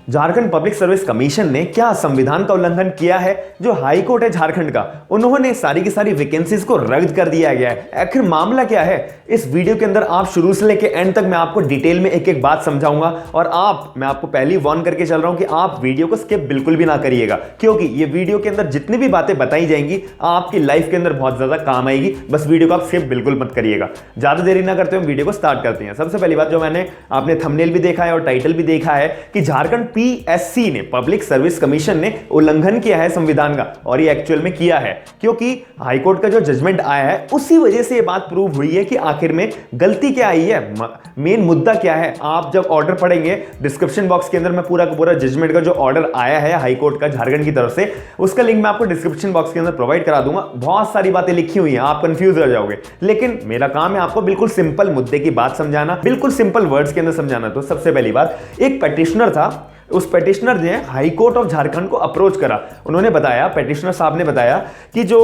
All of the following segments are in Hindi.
झारखंड पब्लिक सर्विस कमीशन ने क्या संविधान का उल्लंघन किया है? जो हाई कोर्ट है झारखंड का, उन्होंने सारी की सारी वैकेंसीज को रद्द कर दिया गया है। आखिर मामला क्या है? इस वीडियो के अंदर आप शुरू से लेकर एंड तक मैं आपको डिटेल में एक एक बात समझाऊंगा। और मैं आपको पहले ही वार्न करके चल रहा हूं कि आप वीडियो को स्किप बिल्कुल भी ना करिएगा, क्योंकि ये वीडियो के अंदर जितनी भी बातें बताई जाएंगी आपकी लाइफ के अंदर बहुत ज्यादा काम आएगी। बस वीडियो को आप स्किप बिल्कुल मत करिएगा। ज्यादा देरी ना करते हुए वीडियो को स्टार्ट करते हैं। सबसे पहली बात, जो आपने थंबनेल भी देखा है और टाइटल भी देखा है कि झारखंड पीएससी ने, पब्लिक सर्विस कमीशन ने उल्लंघन किया है संविधान का, और ये एक्चुअल में किया है क्योंकि हाईकोर्ट का जो जजमेंट आया है उसी वजह से ये बात प्रूव हुई है कि आखिर में गलती क्या आई है, मेन मुद्दा क्या है। आप जब ऑर्डर पढ़ेंगे डिस्क्रिप्शन बॉक्स के अंदर मैं पूरा का पूरा जजमेंट का जो ऑर्डर आया है हाईकोर्ट का झारखंड की तरफ से, उसका लिंक मैं आपको डिस्क्रिप्शन बॉक्स के अंदर प्रोवाइड करा दूंगा। बहुत सारी बातें लिखी हुई हैं, आप कंफ्यूज रह जाओगे, लेकिन मेरा काम है आपको बिल्कुल सिंपल मुद्दे की बात समझाना, बिल्कुल सिंपल वर्ड्स के अंदर समझाना। तो सबसे पहली बात, एक पेटिशनर था, उस पेटिशनर ने हाई कोर्ट ऑफ झारखंड को अप्रोच करा। उन्होंने बताया, पेटिशनर साहब ने बताया कि जो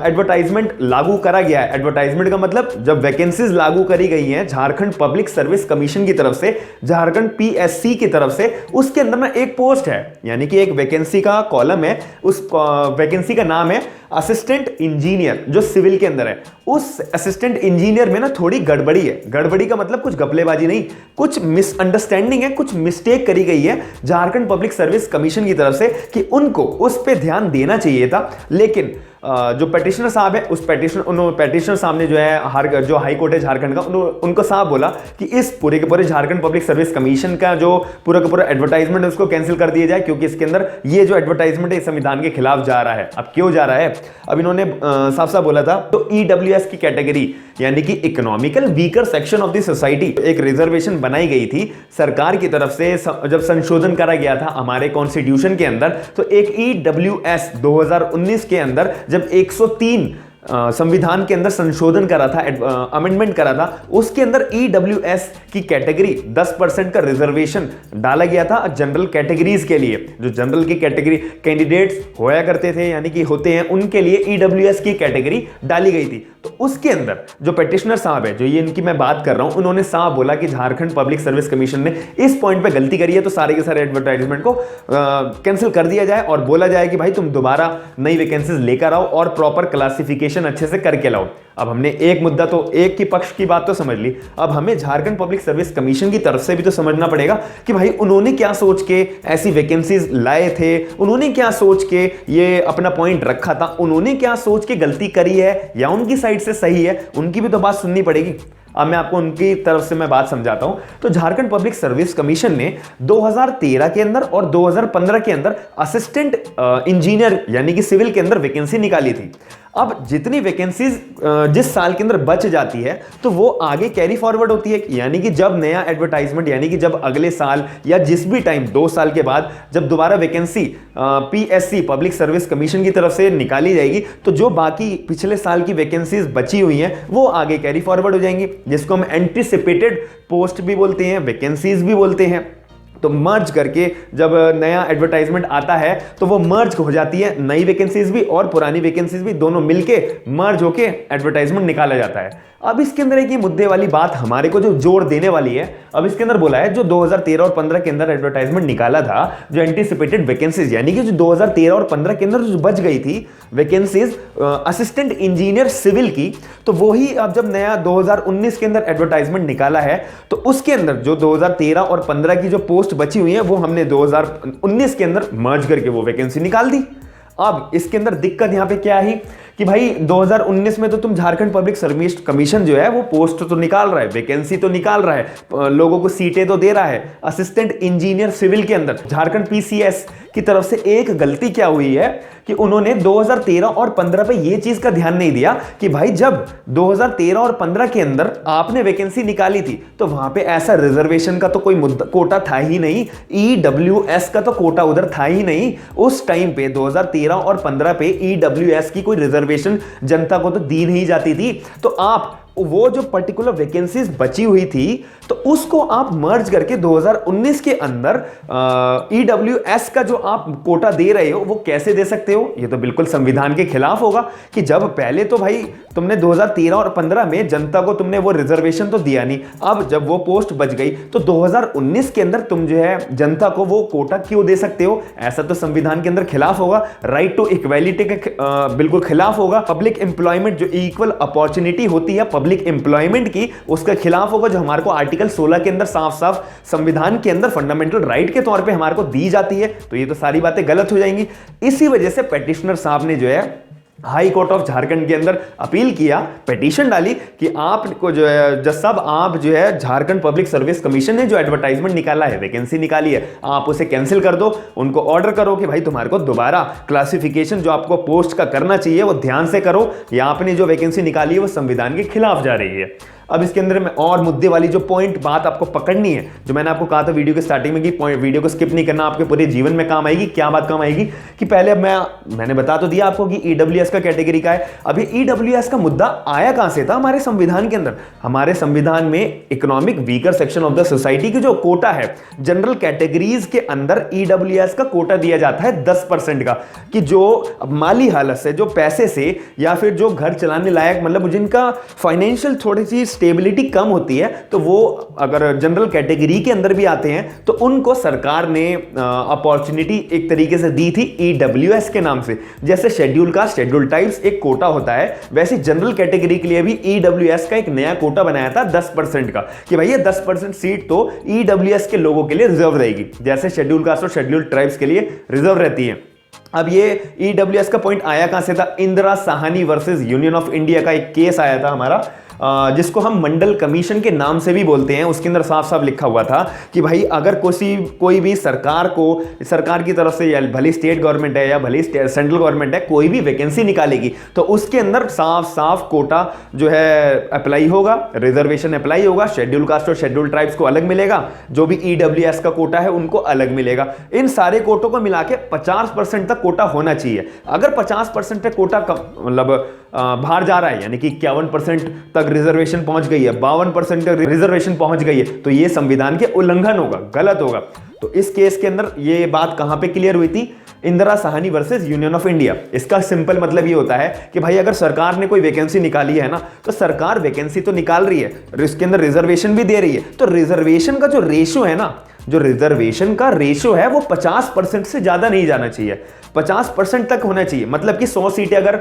एडवर्टाइजमेंट लागू करा गया है, एडवर्टाइजमेंट का मतलब जब वैकेंसीज लागू करी गई हैं झारखंड पब्लिक सर्विस कमीशन की तरफ से, झारखंड पीएससी की तरफ से, उसके अंदर ना एक पोस्ट है, यानी कि एक वैकेंसी का कॉलम है, उस वैकेंसी का नाम है असिस्टेंट इंजीनियर, जो सिविल के अंदर है। उस असिस्टेंट इंजीनियर में ना थोड़ी गड़बड़ी है। गड़बड़ी का मतलब कुछ घपलेबाजी नहीं, कुछ मिसअंडरस्टैंडिंग है, कुछ मिस्टेक करी गई है झारखंड पब्लिक सर्विस कमीशन की तरफ से कि उनको उस पे ध्यान देना चाहिए था। लेकिन जो पेटिशनर साहब है, उस पेटिशनर साहब ने जो हाई कोर्ट है झारखंड का, उनको साहब बोला कि इस पूरे के पूरे झारखंड पब्लिक सर्विस कमीशन का जो पूरा का पूरा एडवर्टाइजमेंट है उसको कैंसिल कर दिया जाए, क्योंकि इसके अंदर ये जो एडवर्टाइजमेंट है संविधान के खिलाफ जा रहा है। अब क्यों जा रहा है? अब इन्होंने साफ साफ बोला था, तो ईडब्ल्यूएस की कैटेगरी, यानी कि economical weaker section of the society, एक रिजर्वेशन बनाई गई थी सरकार की तरफ से जब संशोधन करा गया था हमारे कॉन्स्टिट्यूशन के अंदर। तो एक ईडब्ल्यूएस 2019 के अंदर जब 103 संविधान के अंदर संशोधन करा था, अमेंडमेंट करा था, उसके अंदर ईडब्ल्यूएस की कैटेगरी 10% का रिजर्वेशन डाला गया था जनरल कैटेगरीज के लिए। जो जनरल की कैटेगरी कैंडिडेट्स होया करते थे, यानी कि होते हैं, उनके लिए ईडब्ल्यूएस की कैटेगरी डाली गई थी। तो उसके अंदर जो पेटिशनर साहब है, जो ये इनकी मैं बात कर रहा हूं, उन्होंने साहब बोला कि झारखंड पब्लिक सर्विस कमीशन ने इस पॉइंट पे गलती करी है, तो सारे के सारे एडवर्टाइजमेंट को कैंसिल कर दिया जाए और बोला जाए कि भाई तुम दोबारा नई वैकेंसीज लेकर आओ और प्रॉपर क्लासिफिकेशन अच्छे से करके लाओ। अब हमने एक मुद्दा, तो एक की पक्ष की बात तो समझ ली, अब हमें झारखंड पब्लिक सर्विस कमीशन की तरफ से भी तो समझना पड़ेगा कि भाई उन्होंने क्या सोच के ऐसी वैकेंसीज लाए थे, उन्होंने क्या सोच के ये अपना पॉइंट रखा था, उन्होंने क्या सोच के गलती करी है या उनकी साइड से सही है, उनकी भी तो बात सुननी पड़ेगी। अब मैं आपको उनकी तरफ से मैं बात समझाता हूं। तो झारखंड पब्लिक सर्विस कमीशन ने 2013 के अंदर और 2015 के अंदर असिस्टेंट इंजीनियर यानी कि सिविल के अंदर वैकेंसी निकाली थी। अब जितनी वैकेंसीज जिस साल के अंदर बच जाती है तो वो आगे कैरी फॉरवर्ड होती है, यानी कि जब नया एडवर्टाइजमेंट, यानी कि जब अगले साल या जिस भी टाइम 2 साल के बाद जब दोबारा vacancy PSC public service commission की तरफ से निकाली जाएगी, तो जो बाकी पिछले साल की वैकेंसीज बची हुई हैं वो आगे कैरी फॉरवर्ड हो जाएंगी, जिसको हम एंटीसिपेटेड पोस्ट भी बोलते हैं, वैकेंसीज भी बोलते हैं। तो मर्ज करके जब नया एडवर्टाइजमेंट आता है तो वो मर्ज हो जाती है, नई वैकेंसीज भी और पुरानी वैकेंसीज भी दोनों मिलके मर्ज होके एडवर्टाइजमेंट निकाला जाता है। अब इसके अंदर एक ये मुद्दे वाली बात हमारे को जो जोर देने वाली है, अब इसके अंदर बोला है जो 2013 और 15 के अंदर एडवर्टाइजमेंट निकाला था, जो एंटीसिपेटेड वैकेंसीज, यानी कि जो 2013 और 15 के अंदर जो बच गई थी वैकेंसीज असिस्टेंट इंजीनियर सिविल की, तो वही अब जब नया 2019 के अंदर एडवर्टाइजमेंट निकाला है तो उसके अंदर जो 2013 और 15 की जो पोस्ट बची हुई है वो हमने 2019 के अंदर मर्ज करके वो वैकेंसी निकाल दी। अब इसके अंदर दिक्कत यहां पे क्या है कि भाई 2019 में तो तुम झारखंड पब्लिक सर्विस कमीशन जो है वो पोस्ट तो निकाल रहा है, वैकेंसी तो निकाल रहा है, लोगों को सीटें तो दे रहा है असिस्टेंट इंजीनियर सिविल के अंदर। झारखंड पीसीएस की तरफ से एक गलती क्या हुई है कि उन्होंने 2013 और 15 पे ये चीज का ध्यान नहीं दिया कि भाई जब 2013 और 15 के अंदर आपने वैकेंसी निकाली थी तो वहां पे ऐसा रिजर्वेशन का तो कोई मुद्दा कोटा था ही नहीं, ईडब्ल्यूएस का तो कोटा उधर था ही नहीं। उस टाइम पे 2013 और 15 पे ईडब्ल्यूएस की कोई रिजर्वेशन जनता को तो दी नहीं जाती थी। तो आप वो जो पर्टिकुलर वैकेंसीज बची हुई थी तो उसको आप मर्ज करके 2019 के अंदर ईडब्ल्यूएस का जो आप कोटा दे रहे हो वो कैसे दे सकते हो? ये तो बिल्कुल संविधान के खिलाफ होगा कि जब पहले तो भाई तुमने 2013 और 15 में जनता को तुमने वो रिजर्वेशन तो दिया नहीं, अब जब वो पोस्ट बच गई तो 2019 के अंदर तुम जो है जनता को वो कोटा क्यों दे सकते हो? ऐसा तो संविधान के अंदर खिलाफ होगा, राइट टू इक्वालिटी के बिल्कुल खिलाफ होगा। पब्लिक एम्प्लॉयमेंट जो इक्वल अपॉर्चुनिटी होती है पब्लिक एम्प्लॉयमेंट की, उसका खिलाफ होगा, जो हमारे को आर्टिकल 16 के अंदर साफ साफ संविधान के अंदर फंडामेंटल राइट के तौर पे हमारे को दी जाती है। तो ये तो सारी बातें गलत हो जाएंगी। इसी वजह से पेटिशनर साहब ने जो है हाई कोर्ट ऑफ झारखंड के अंदर अपील किया, पिटीशन डाली कि आपको जो है जब सब आप जो है झारखंड पब्लिक सर्विस कमीशन ने जो एडवर्टाइजमेंट निकाला है, वैकेंसी निकाली है, आप उसे कैंसिल कर दो। उनको ऑर्डर करो कि भाई तुम्हारे को दोबारा क्लासिफिकेशन जो आपको पोस्ट का करना चाहिए वो ध्यान से करो, या आपने जो वैकेंसी निकाली है वो संविधान के खिलाफ जा रही है। अब इसके अंदर में और मुद्दे वाली जो पॉइंट बात आपको पकड़नी है, जो मैंने आपको कहा था वीडियो के स्टार्टिंग में कि वीडियो को स्किप नहीं करना, आपके पूरे जीवन में काम आएगी। क्या बात काम आएगी कि पहले मैंने बता तो दिया आपको कि ईडब्ल्यूएस का कैटेगरी का है। अभी ईडब्ल्यूएस का मुद्दा आया कहां से था? हमारे संविधान के अंदर। हमारे संविधान में economic weaker section of the society की जो कोटा है, जनरल कैटेगरीज के अंदर ईडब्ल्यूएस का कोटा दिया जाता है 10% का, कि जो माली हालत से, जो पैसे से, या फिर जो घर चलाने लायक, मतलब जिनका फाइनेंशियल थोड़ी सी स्टेबिलिटी कम होती है, तो वो अगर जनरल कैटेगरी के अंदर भी आते हैं तो उनको सरकार ने अपॉर्चुनिटी एक तरीके से दी थी ईडब्ल्यूएस के नाम से। जैसे शेड्यूल कास्ट, शेड्यूल ट्राइब्स एक कोटा होता है, वैसे जनरल कैटेगरी के लिए भी ईडब्ल्यूएस का एक नया कोटा बनाया था 10% का, कि भाई ये 10% सीट तो ईडब्ल्यूएस के लोगों के लिए रिजर्व रहेगी, जैसे शेड्यूल कास्ट और शेड्यूल ट्राइब्स के लिए रिजर्व रहती है। अब ये ईडब्ल्यूएस का पॉइंट आया कहां से था? Indira Sahni versus union of India का एक केस आया था हमारा, जिसको हम मंडल कमीशन के नाम से भी बोलते हैं। उसके अंदर साफ साफ लिखा हुआ था कि भाई अगर कोई भी सरकार की तरफ से, या भले स्टेट गवर्नमेंट है या भले सेंट्रल गवर्नमेंट है, कोई भी वैकेंसी निकालेगी तो उसके अंदर साफ साफ कोटा जो है अप्लाई होगा, रिजर्वेशन अप्लाई होगा। शेड्यूल कास्ट और शेड्यूल ट्राइब्स को अलग मिलेगा, जो भी ईडब्ल्यूएस का कोटा है उनको अलग मिलेगा। इन सारे कोटों को मिला के 50% तक कोटा होना चाहिए। अगर 50% तक कोटा मतलब बाहर जा रहा है, यानी कि 51% तक रिजर्वेशन पहुंच गई है, 52% तक रिजर्वेशन पहुंच गई है, तो यह संविधान के उल्लंघन होगा, गलत होगा। तो इस केस के अंदर यह बात कहां पे क्लियर हुई थी? Indira Sahni versus union of India. इसका सिंपल मतलब ये होता है कि भाई अगर सरकार ने कोई वैकेंसी निकाली है ना, तो सरकार वैकेंसी तो निकाल रही है, इसके अंदर रिजर्वेशन भी दे रही है, तो रिजर्वेशन का जो रेशियो है ना, जो रिजर्वेशन का रेशियो है वो 50% से ज्यादा नहीं जाना चाहिए, 50% तक होना चाहिए। मतलब कि 100 सीटें अगर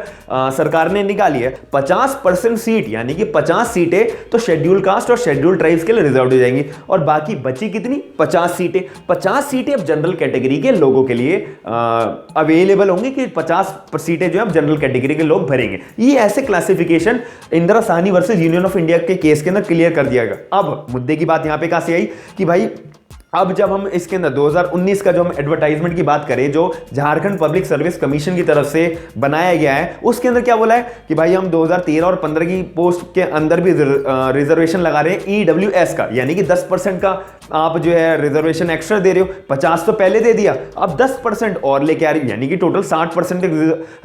सरकार ने निकाली है, 50% सीट यानी कि 50 सीटें तो शेड्यूल कास्ट और शेड्यूल ट्राइब्स के लिए रिजर्व हो जाएंगी, और बाकी बची कितनी? 50 सीटें। 50 सीटें अब जनरल कैटेगरी के लोगों के लिए अवेलेबल होंगी, कि 50 सीटें जो है जनरल कैटेगरी के लोग भरेंगे। ये ऐसे classification Indira Sahni versus union of India के केस के अंदर क्लियर कर दिया गया। अब मुद्दे की बात यहां पे कहां से आई कि भाई अब जब हम इसके अंदर 2019 का जो हम एडवर्टाइजमेंट की बात करें, जो झारखंड पब्लिक सर्विस कमीशन की तरफ से बनाया गया है, उसके अंदर क्या बोला है कि भाई हम 2013 और 15 की पोस्ट के अंदर भी रिजर्वेशन लगा रहे हैं ईडब्ल्यूएस का, यानी कि 10% का आप जो है रिजर्वेशन एक्स्ट्रा दे रहे हो। 50 तो पहले दे दिया, अब 10% और लेके आ रही हो, यानी कि टोटल 60%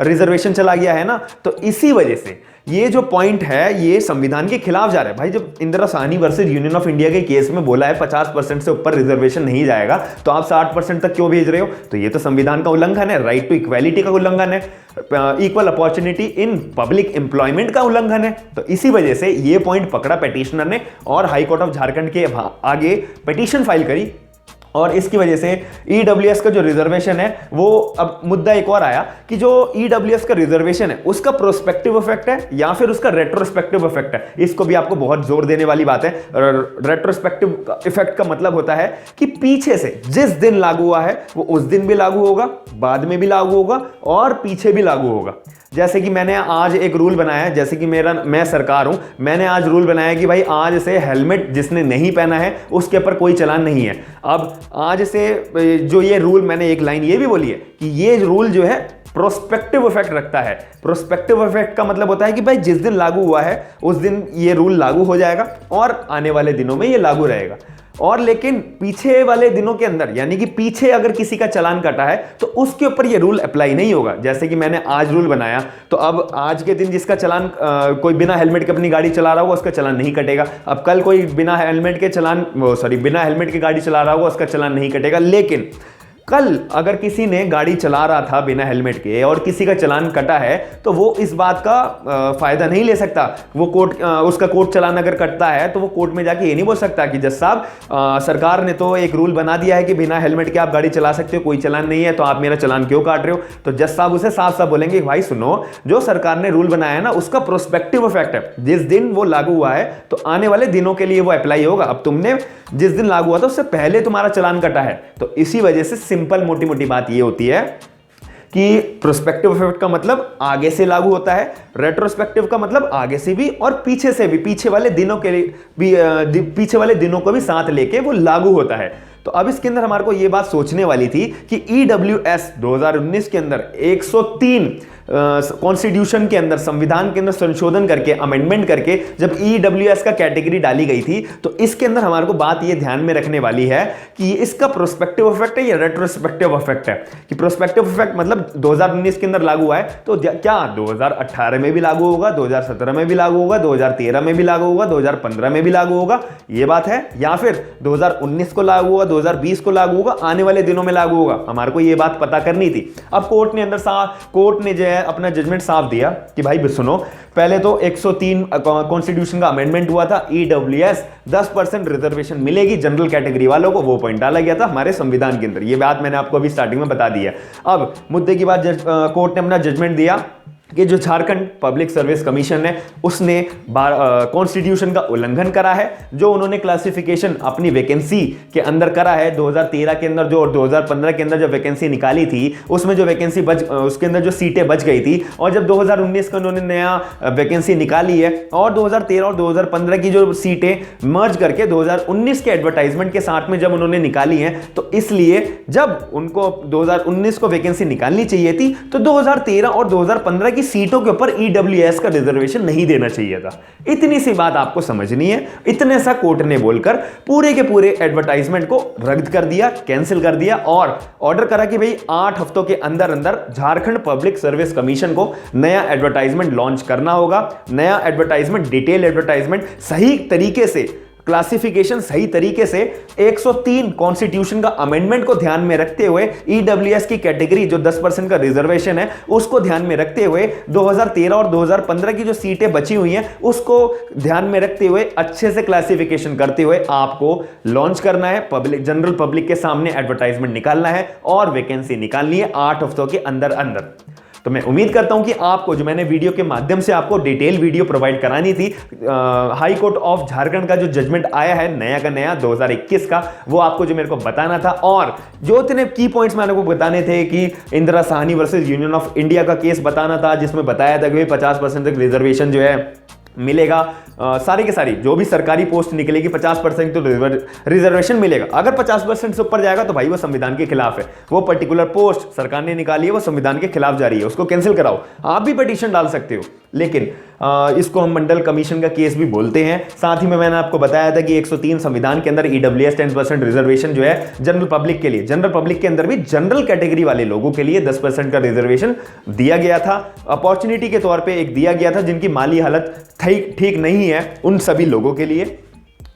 रिजर्वेशन चला गया है ना। तो इसी वजह से ये जो पॉइंट है ये संविधान के खिलाफ जा रहा है। भाई जब Indira Sahni versus union of India के केस में बोला है 50% से ऊपर रिजर्वेशन नहीं जाएगा, तो आप 60% तक क्यों भेज रहे हो? तो ये तो संविधान का उल्लंघन है, राइट टू इक्वालिटी का उल्लंघन है, equal opportunity in public employment का उल्लंघन है। तो इसी वजह से ये पॉइंट पकड़ा पिटिशनर ने और हाई कोर्ट ऑफ झारखंड के आगे पिटीशन फाइल करी, और इसकी वजह से ईडब्ल्यूएस का जो रिजर्वेशन है वो, अब मुद्दा एक और आया कि जो ईडब्ल्यूएस का रिजर्वेशन है उसका प्रोस्पेक्टिव इफेक्ट है या फिर उसका रेट्रोस्पेक्टिव इफेक्ट है। इसको भी आपको बहुत जोर देने वाली बात है। रेट्रोस्पेक्टिव इफेक्ट का मतलब होता है कि पीछे से जिस दिन लागू हुआ है वो उस दिन भी लागू होगा, बाद में भी लागू होगा और पीछे भी लागू होगा। जैसे कि मैंने आज एक रूल बनाया है, जैसे कि मैं सरकार हूं, मैंने आज रूल बनाया कि भाई आज से हेलमेट जिसने नहीं पहना है उसके ऊपर कोई चालान नहीं है। अब आज से जो ये रूल, मैंने एक लाइन ये भी बोली है कि ये रूल जो है प्रोस्पेक्टिव इफेक्ट रखता है। प्रोस्पेक्टिव इफेक्ट का मतलब होता है कि भाई जिस दिन लागू हुआ है उस दिन ये रूल लागू हो जाएगा और आने वाले दिनों में ये लागू रहेगा। और लेकिन पीछे वाले दिनों के अंदर, यानी कि पीछे अगर किसी का चालान कटा है तो उसके ऊपर ये रूल अप्लाई नहीं होगा। जैसे कि मैंने आज रूल बनाया, तो अब आज के दिन जिसका चालान कोई बिना हेलमेट के अपनी गाड़ी चला रहा होगा उसका चालान नहीं कटेगा। अब कल कोई बिना हेलमेट के गाड़ी चला रहा होगा उसका चालान नहीं कटेगा। लेकिन कल अगर किसी ने गाड़ी चला रहा था बिना हेलमेट के और किसी का चालान कटा है तो वो इस बात का फायदा नहीं ले सकता। वो उसका कोर्ट चालान अगर कटता है तो वो कोर्ट में जाके ये नहीं बोल सकता कि जज साहब, सरकार ने तो एक रूल बना दिया है कि बिना हेलमेट के आप गाड़ी चला सकते हो, कोई चालान नहीं है, तो आप मेरा चालान क्यों काट रहे हो। तो जज साहब उसे साफ साफ बोलेंगे, भाई सुनो, जो सरकार ने रूल बनाया है ना उसका प्रोस्पेक्टिव इफेक्ट है। जिस दिन वो लागू हुआ है तो आने वाले दिनों के लिए वो अप्लाई होगा। अब तुमने जिस दिन लागू हुआ था उससे पहले तुम्हारा चालान कटा है, तो इसी वजह से सिंपल मोटी मोटी बात ये होती है कि प्रोस्पेक्टिव इफेक्ट का मतलब आगे से लागू होता है, रेट्रोस्पेक्टिव का मतलब आगे से भी और पीछे से भी, पीछे वाले दिनों के लिए भी, पीछे वाले दिनों को भी साथ लेके वो लागू होता है। तो अब इसके अंदर हमारे को ये बात सोचने वाली थी कि EWS 2019 के अंदर 103 कॉन्स्टिट्यूशन के अंदर, संविधान के अंदर संशोधन करके, अमेंडमेंट करके जब EWS का कैटेगरी डाली गई थी, तो इसके अंदर हमारे को बात ये ध्यान में रखने वाली है कि इसका प्रोस्पेक्टिव इफेक्ट है या रेट्रोस्पेक्टिव इफेक्ट है। कि प्रोस्पेक्टिव इफेक्ट मतलब 2019 के अंदर लागू हुआ है तो क्या 2018 में भी लागू होगा, 2017 में भी लागू होगा, 2013 में भी लागू होगा, 2015 में भी लागू होगा, ये बात है, या फिर 2019 को लागू होगा, 2020 को लागू होगा, आने वाले दिनों में लागू होगा। हमारे को ये बात पता करनी थी। अब कोर्ट ने जो है अपना जजमेंट साफ दिया कि भाई सुनो, पहले तो 103 कॉन्स्टिट्यूशन का अमेंडमेंट हुआ था, EWS 10% रिजर्वेशन मिलेगी जनरल कैटेगरी वालों को, वो पॉइंट डाला गया था हमारे संविधान के अंदर। ये बात मैंने आपको अभी स्टार्टिंग में बता दी है। अब मुद्दे की बात, कोर्ट ने अपना जजमेंट दिया कि जो झारखंड पब्लिक सर्विस कमीशन है उसने कॉन्स्टिट्यूशन का उल्लंघन करा है। जो उन्होंने क्लासिफिकेशन अपनी वैकेंसी के अंदर करा है 2013 के अंदर, जो 2015 के अंदर जो वैकेंसी निकाली थी उसमें जो वैकेंसी उसके अंदर जो सीटें बच गई थी, और जब 2019 का उन्होंने नया वैकेंसी निकाली है और 2013 और 2015 की जो सीटें मर्ज करके 2019 के एडवर्टाइजमेंट के साथ में जब उन्होंने निकाली हैं, तो इसलिए जब उनको 2019 को वैकेंसी निकालनी चाहिए थी तो 2013 और 2015 की सीटों के ऊपर EWS का रिजर्वेशन नहीं देना चाहिए था। इतनी सी बात आपको समझनी है। इतने सा कोर्ट ने बोलकर पूरे के पूरे एडवर्टाइजमेंट को रद्द कर दिया, कैंसिल कर दिया और ऑर्डर करा कि भाई 8 हफ्तों के अंदर अंदर झारखंड पब्लिक सर्विस कमीशन को नया एडवर्टाइजमेंट लॉन्च करना होगा। नया एडवर्टाइजमेंट, डिटेल एडवर्टाइजमेंट, सही तरीके से क्लासिफिकेशन, सही तरीके से 103 कॉन्स्टिट्यूशन का अमेंडमेंट को ध्यान में रखते हुए EWS की कैटेगरी जो 10% का रिजर्वेशन है उसको ध्यान में रखते हुए 2013 और 2015 की जो सीटें बची हुई हैं उसको ध्यान में रखते हुए अच्छे से क्लासिफिकेशन करते हुए आपको लॉन्च करना है, जनरल पब्लिक के सामने एडवर्टाइजमेंट निकालना है और वैकेंसी निकालनी है 8 हफ्तों के अंदर अंदर। तो मैं उम्मीद करता हूं कि आपको, जो मैंने वीडियो के माध्यम से आपको डिटेल वीडियो प्रोवाइड करानी थी, हाई कोर्ट ऑफ झारखंड का जो जजमेंट आया है नया का नया 2021 का, वो आपको जो मेरे को बताना था और जो इतने की पॉइंट्स मैंने को बताने थे कि Indira Sahni versus union of India का केस बताना था जिसमें बताया था कि 50% तक रिजर्वेशन जो है मिलेगा, सारी की सारी जो भी सरकारी पोस्ट निकलेगी 50% तो रिजर्वेशन मिलेगा। अगर 50% से ऊपर जाएगा तो भाई वो संविधान के खिलाफ है। वो पर्टिकुलर पोस्ट सरकार ने निकाली है वो संविधान के खिलाफ जा रही है, उसको कैंसिल कराओ। आप भी पिटीशन डाल सकते हो, लेकिन इसको हम मंडल कमीशन का केस भी बोलते हैं। साथ ही में मैंने आपको बताया था कि 103 संविधान के अंदर EWS 10% रिजर्वेशन जो है जनरल पब्लिक के लिए, जनरल पब्लिक के अंदर भी जनरल कैटेगरी वाले लोगों के लिए 10% का रिजर्वेशन दिया गया था। अपॉर्चुनिटी के तौर पे एक दिया गया था जिनकी माली हालत ठीक नहीं है उन सभी लोगों के लिए।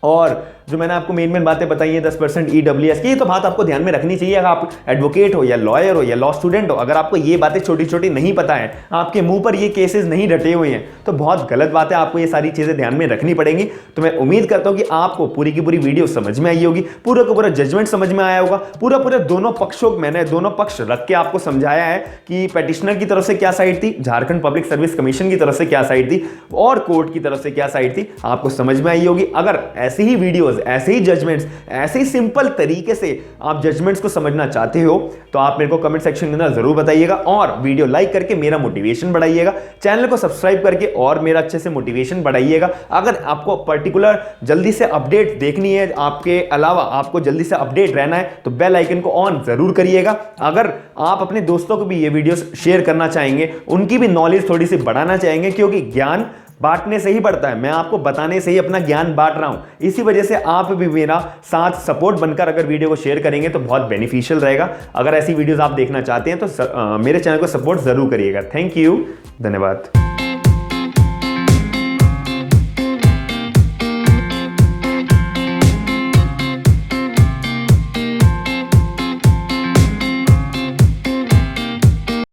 और जो मैंने आपको मेन बातें बताई हैं 10% EWS की, ये तो बात आपको ध्यान में रखनी चाहिए। अगर आप एडवोकेट हो या लॉयर हो या लॉ स्टूडेंट हो, अगर आपको ये बातें छोटी छोटी नहीं पता है, आपके मुंह पर ये केसेस नहीं रटे हुए हैं, तो बहुत गलत बात है। आपको ये सारी चीजें ध्यान में रखनी पड़ेंगी। तो मैं उम्मीद करता हूं कि आपको पूरी की पूरी वीडियो समझ में आई होगी, पूरा का पूरा जजमेंट समझ में आया होगा, पूरा दोनों पक्षों, मैंने दोनों पक्ष रख के आपको समझाया है कि पेटिशनर की तरफ से क्या साइड थी, झारखंड पब्लिक सर्विस कमीशन की तरफ से क्या साइड थी और कोर्ट की तरफ से क्या साइड थी, आपको समझ में आई होगी। अगर ऐसी ही वीडियोज, ऐसे ही जजमेंट्स, ऐसे ही सिंपल तरीके से आप जजमेंट्स को समझना चाहते हो तो आप मेरे को कमेंट सेक्शन के अंदर जरूर बताइएगा और वीडियो लाइक करके मेरा मोटिवेशन बढ़ाइएगा, चैनल को सब्सक्राइब करके और मेरा अच्छे से मोटिवेशन बढ़ाइएगा। अगर आपको पर्टिकुलर जल्दी से अपडेट देखनी है, आपके अलावा आपको जल्दी से अपडेट रहना है, तो बेल आइकन को ऑन जरूर करिएगा। अगर आप अपने दोस्तों को भी ये वीडियोस शेयर करना चाहेंगे, उनकी भी नॉलेज थोड़ी सी बढ़ाना चाहेंगे, क्योंकि ज्ञान बांटने से ही बढ़ता है। मैं आपको बताने से ही अपना ज्ञान बांट रहा हूं। इसी वजह से आप भी मेरा साथ सपोर्ट बनकर अगर वीडियो को शेयर करेंगे तो बहुत बेनिफिशियल रहेगा। अगर ऐसी वीडियोस आप देखना चाहते हैं तो मेरे चैनल को सपोर्ट जरूर करिएगा। थैंक यू, धन्यवाद।